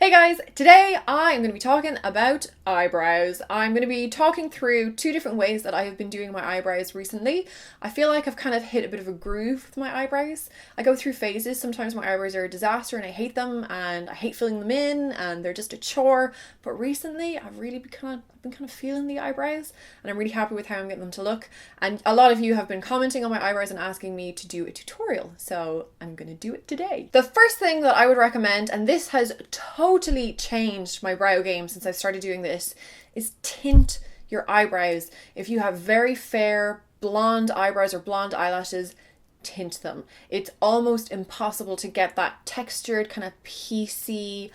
Hey guys, today I am going to be talking about eyebrows. I'm going to be talking through two different ways that I have been doing my eyebrows recently. I feel like I've kind of hit a bit of a groove with my eyebrows. I go through phases. Sometimes my eyebrows are a disaster and I hate them and I hate filling them in and they're just a chore. But recently I've really been kind of feeling the eyebrows and I'm really happy with how I'm getting them to look. And a lot of you have been commenting on my eyebrows and asking me to do a tutorial, so I'm going to do it today. The first thing that I would recommend, and this has totally changed my brow game since I started doing this, is tint your eyebrows. If you have very fair blonde eyebrows or blonde eyelashes, tint them. It's almost impossible to get that textured kind of piecey,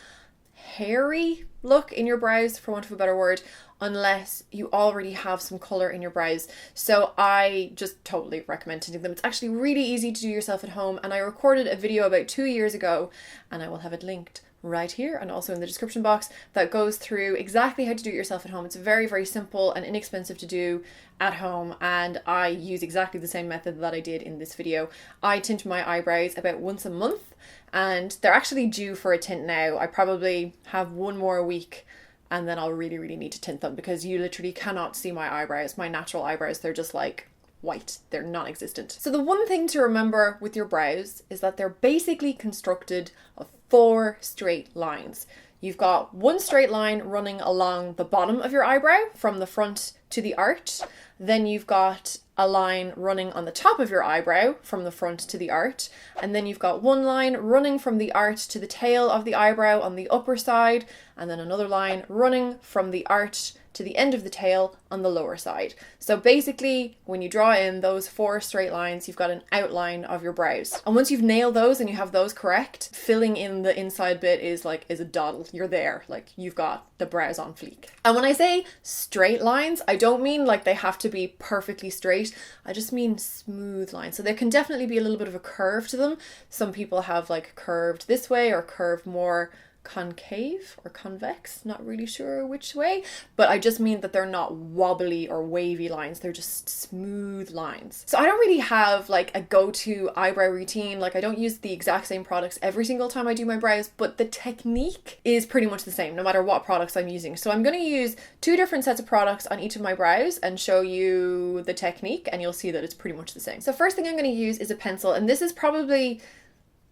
hairy look in your brows, for want of a better word, unless you already have some color in your brows. So I just totally recommend tinting them. It's actually really easy to do yourself at home, and I recorded a video about 2 years ago, and I will have it linked right here and also in the description box, that goes through exactly how to do it yourself at home. It's very, very simple and inexpensive to do at home, and I use exactly the same method that I did in this video. I tint my eyebrows about once a month, and they're actually due for a tint now. I probably have one more week and then I'll really need to tint them, because you literally cannot see my eyebrows, my natural eyebrows. They're just like white, they're non-existent. So the one thing to remember with your brows is that they're basically constructed of 4 straight lines. You've got one straight line running along the bottom of your eyebrow from the front to the arch. Then you've got a line running on the top of your eyebrow from the front to the arch. And then you've got one line running from the arch to the tail of the eyebrow on the upper side. And then another line running from the arch to the end of the tail on the lower side. So basically, when you draw in those 4 straight lines, you've got an outline of your brows. And once you've nailed those and you have those correct, filling in the inside bit is a doddle. You're there, like you've got the brows on fleek. And when I say straight lines, I don't mean like they have to be perfectly straight. I just mean smooth lines. So there can definitely be a little bit of a curve to them. Some people have like curved this way or curved more concave or convex, not really sure which way, but I just mean that they're not wobbly or wavy lines, they're just smooth lines. So I don't really have like a go-to eyebrow routine. Like I don't use the exact same products every single time I do my brows, but the technique is pretty much the same no matter what products I'm using. So I'm going to use 2 different sets of products on each of my brows and show you the technique, and you'll see that it's pretty much the same. So first thing I'm going to use is a pencil, and this is probably,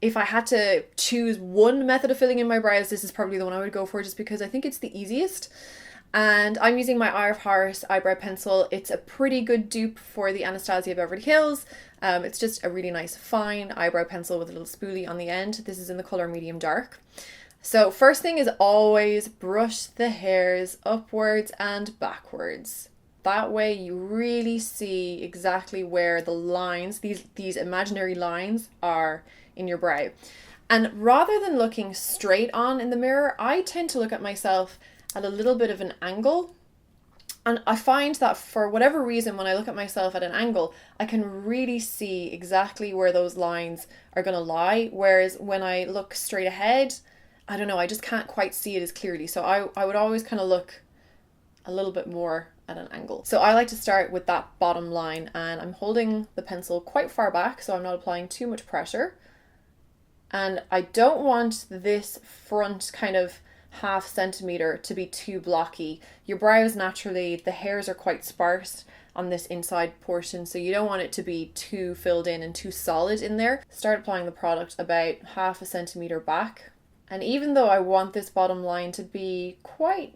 if I had to choose one method of filling in my brows, this is probably the one I would go for, just because I think it's the easiest. And I'm using my Eye of Horus eyebrow pencil. It's a pretty good dupe for the Anastasia Beverly Hills. It's just a really nice fine eyebrow pencil with a little spoolie on the end. This is in the color medium dark. So first thing is always brush the hairs upwards and backwards. That way you really see exactly where the lines, these imaginary lines, are in your brow. And rather than looking straight on in the mirror, I tend to look at myself at a little bit of an angle. And I find that for whatever reason, when I look at myself at an angle, I can really see exactly where those lines are going to lie. Whereas when I look straight ahead, I don't know, I just can't quite see it as clearly. So I would always kind of look a little bit more at an angle. So I like to start with that bottom line, and I'm holding the pencil quite far back so I'm not applying too much pressure. And I don't want this front kind of ½ centimeter to be too blocky. Your brows, naturally, the hairs are quite sparse on this inside portion, so you don't want it to be too filled in and too solid in there. Start applying the product about ½ centimeter back. And even though I want this bottom line to be quite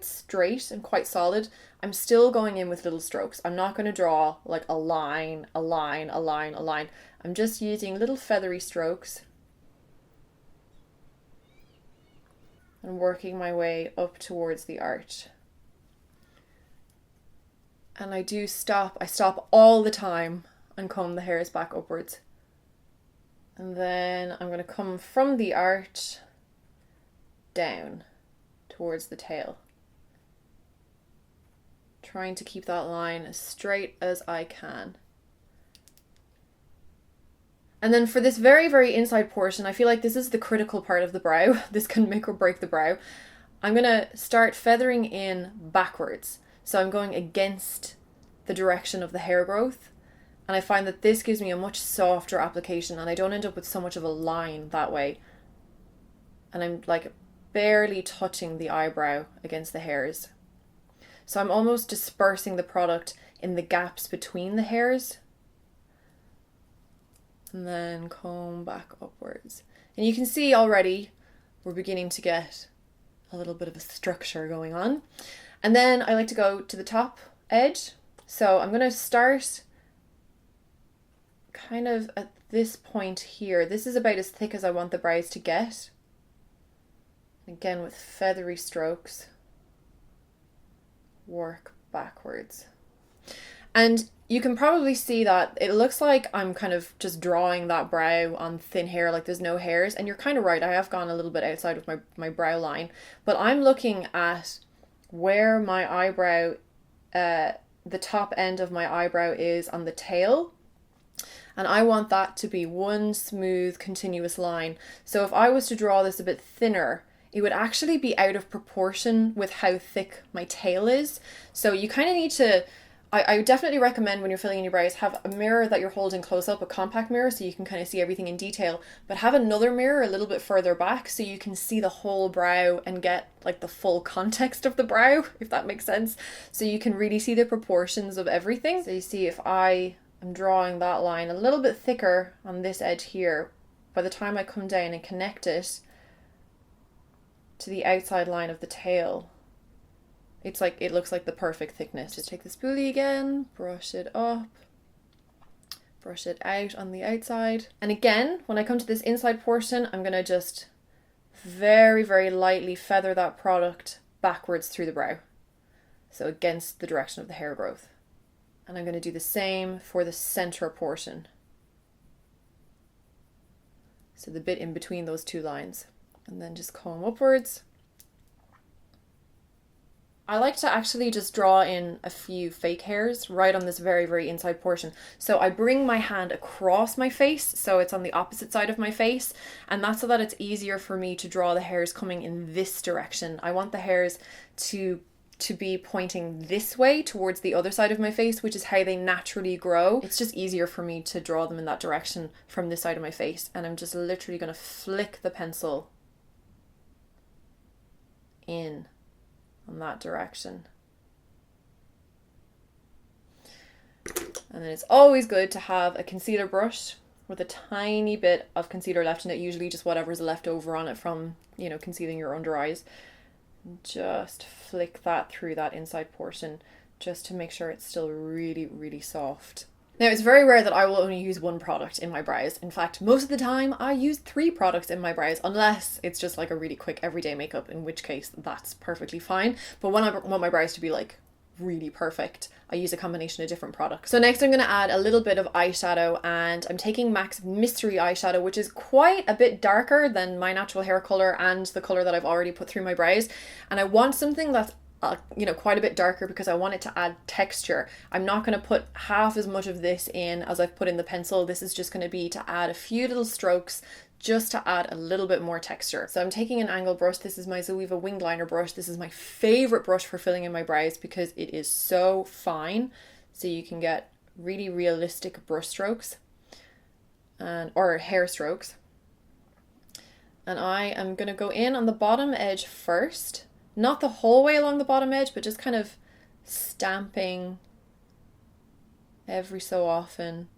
straight and quite solid, I'm still going in with little strokes. I'm not going to draw like a line, a line, a line, a line. I'm just using little feathery strokes and working my way up towards the arch. And I stop all the time and comb the hairs back upwards. And then I'm going to come from the arch down towards the tail, trying to keep that line as straight as I can. And then for this very inside portion, I feel like this is the critical part of the brow. This can make or break the brow. I'm going to start feathering in backwards. So I'm going against the direction of the hair growth. And I find that this gives me a much softer application and I don't end up with so much of a line that way. and I'm like barely touching the eyebrow against the hairs. So I'm almost dispersing the product in the gaps between the hairs. And then comb back upwards. And you can see already we're beginning to get a little bit of a structure going on. And then I like to go to the top edge. So I'm going to start kind of at this point here. This is about as thick as I want the brows to get. Again, with feathery strokes, work backwards. And you can probably see that it looks like I'm kind of just drawing that brow on thin hair, like there's no hairs. And you're kind of right, I have gone a little bit outside of my brow line. But I'm looking at where my eyebrow, the top end of my eyebrow is on the tail. And I want that to be one smooth, continuous line. So if I was to draw this a bit thinner, it would actually be out of proportion with how thick my tail is. So you kind of need to, I would definitely recommend when you're filling in your brows, have a mirror that you're holding close up, a compact mirror, so you can kind of see everything in detail, but have another mirror a little bit further back so you can see the whole brow and get like the full context of the brow, if that makes sense. So you can really see the proportions of everything. So you see if I am drawing that line a little bit thicker on this edge here, by the time I come down and connect it to the outside line of the tail, it's like, it looks like the perfect thickness. Just take the spoolie again, brush it up, brush it out on the outside. And again, when I come to this inside portion, I'm going to just very, very lightly feather that product backwards through the brow. So against the direction of the hair growth. And I'm going to do the same for the center portion. So the bit in between those two lines. And then just comb upwards. I like to actually just draw in a few fake hairs right on this very, very inside portion. So I bring my hand across my face, so it's on the opposite side of my face, and that's so that it's easier for me to draw the hairs coming in this direction. I want the hairs to be pointing this way towards the other side of my face, which is how they naturally grow. It's just easier for me to draw them in that direction from this side of my face. And I'm just literally going to flick the pencil in on that direction. And then it's always good to have a concealer brush with a tiny bit of concealer left in it, usually just whatever's left over on it from, you know, concealing your under eyes. Just flick that through that inside portion just to make sure it's still really, really soft. Now, it's very rare that I will only use one product in my brows. In fact, most of the time I use 3 products in my brows, unless it's just like a really quick everyday makeup, in which case that's perfectly fine. But when I want my brows to be like really perfect, I use a combination of different products. So next I'm going to add a little bit of eyeshadow, and I'm taking MAC's Mystery Eyeshadow, which is quite a bit darker than my natural hair color and the color that I've already put through my brows. And I want something that's you know, quite a bit darker because I want it to add texture. I'm not going to put half as much of this in as I've put in the pencil. This is just going to be to add a few little strokes just to add a little bit more texture. So I'm taking an angle brush. This is my Zoeva winged liner brush. This is my favorite brush for filling in my brows because it is so fine. So you can get really realistic brush strokes or hair strokes. And I am going to go in on the bottom edge first. Not the whole way along the bottom edge, but just kind of stamping every so often.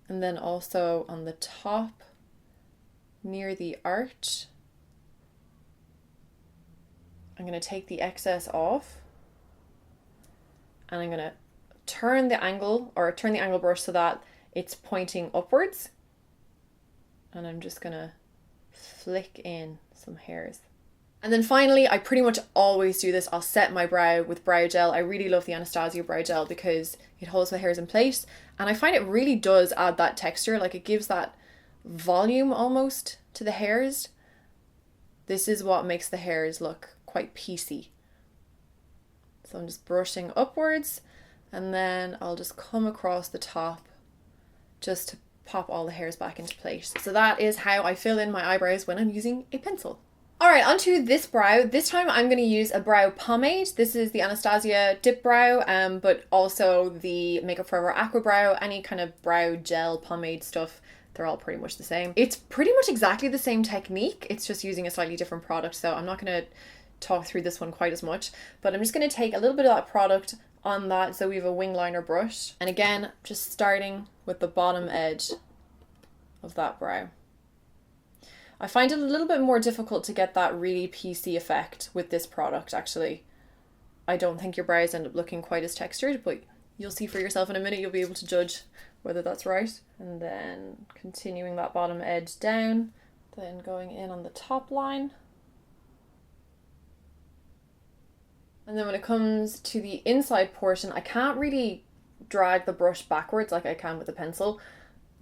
And then also on the top near the arch. I'm going to take the excess off. And I'm going to turn the angle brush so that it's pointing upwards. And I'm just going to flick in some hairs. And then finally, I pretty much always do this. I'll set my brow with brow gel. I really love the Anastasia brow gel because it holds the hairs in place. And I find it really does add that texture. Like, it gives that volume almost to the hairs. This is what makes the hairs look quite piecey. So I'm just brushing upwards, and then I'll just come across the top just to pop all the hairs back into place. So that is how I fill in my eyebrows when I'm using a pencil. Alright, onto this brow. This time I'm going to use a brow pomade. This is the Anastasia Dipbrow, but also the Makeup Forever Aqua Brow. Any kind of brow gel pomade stuff they're all pretty much the same. It's pretty much exactly the same technique, it's just using a slightly different product, so I'm not going to talk through this one quite as much, but I'm just going to take a little bit of that product on that Zoeva wing liner brush, and again just starting with the bottom edge of that brow. I find it a little bit more difficult to get that really piecey effect with this product actually. I don't think your brows end up looking quite as textured, but you'll see for yourself in a minute. You'll be able to judge whether that's right. And then continuing that bottom edge down, then going in on the top line. And then when it comes to the inside portion, I can't really drag the brush backwards like I can with a pencil.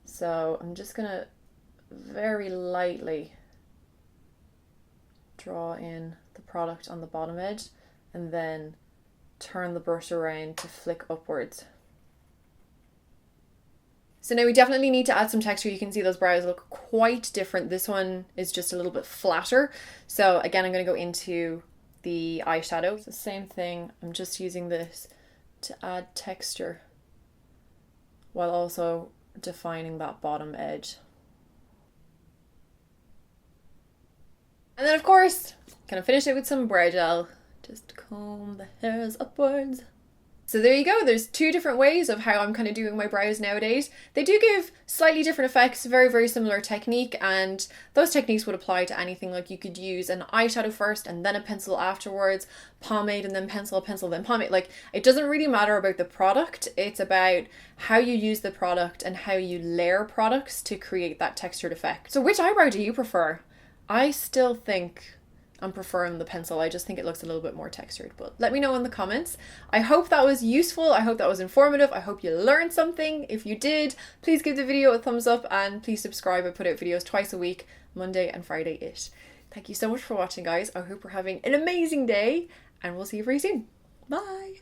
So I'm just gonna very lightly draw in the product on the bottom edge and then turn the brush around to flick upwards. So now we definitely need to add some texture. You can see those brows look quite different. This one is just a little bit flatter. So again, I'm going to go into the eyeshadow. It's the same thing. I'm just using this to add texture while also defining that bottom edge. And then of course, gonna finish it with some brow gel. Just comb the hairs upwards. So there you go, there's two different ways of how I'm kind of doing my brows nowadays. They do give slightly different effects, very, very similar technique, and those techniques would apply to anything. Like you could use an eyeshadow first and then a pencil afterwards, pomade and then pencil, pencil then pomade. Like it doesn't really matter about the product, it's about how you use the product and how you layer products to create that textured effect. So which eyebrow do you prefer? I still think I'm preferring the pencil. I just think it looks a little bit more textured, but let me know in the comments. I hope that was useful. I hope that was informative. I hope you learned something. If you did, please give the video a thumbs up and please subscribe. I put out videos twice a week, Monday and Friday-ish. Thank you so much for watching, guys. I hope you're having an amazing day and we'll see you very soon. Bye.